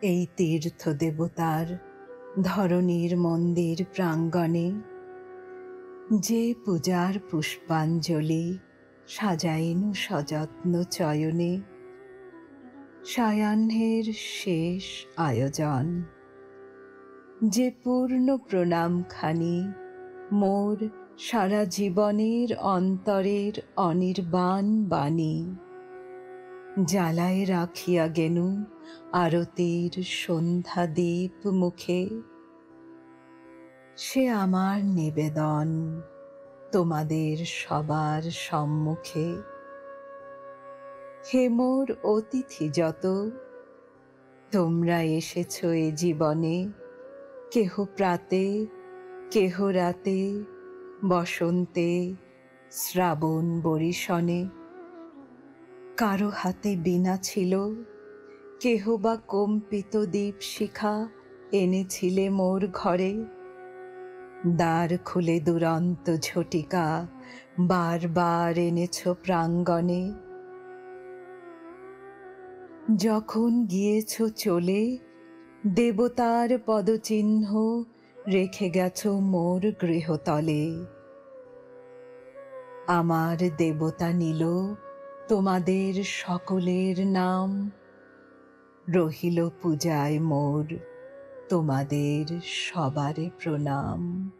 এই তীর্থ দেবতার ধরণীর মন্দির প্রাঙ্গণে যে পূজার পুষ্পাঞ্জলি সাজাইনু সযত্ন চয়নে, সায়াহ্নের শেষ আয়োজন। যে পূর্ণ প্রণামখানি মোর সারা জীবনের অন্তরের অনির্বাণ বাণী, জ্বালায় রাখিয়া গেনু আরতির সন্ধ্যা দীপ মুখে। সে আমার নিবেদন তোমাদের সবার সম্মুখে। হে মোর অতিথি যত, তোমরা এসেছ এ জীবনে, কেহ প্রাতে, কেহ রাতে, বসন্তে, শ্রাবণ বরিশনে। কারো হাতে বীণা ছিল, কেহ বা কম্পিত দীপশিখা এনেছিলে মোর ঘরে। দ্বার খুলে দুরন্ত ঝটিকা বারবার এনেছ প্রাঙ্গণে। যখন গিয়েছ চলে, দেবতার পদচিহ্ন রেখে গেছ মোর গৃহতলে। আমার দেবতা নিল তোমাদের সকলের নাম, রহিল পূজায় মোর তোমাদের সবারে প্রণাম।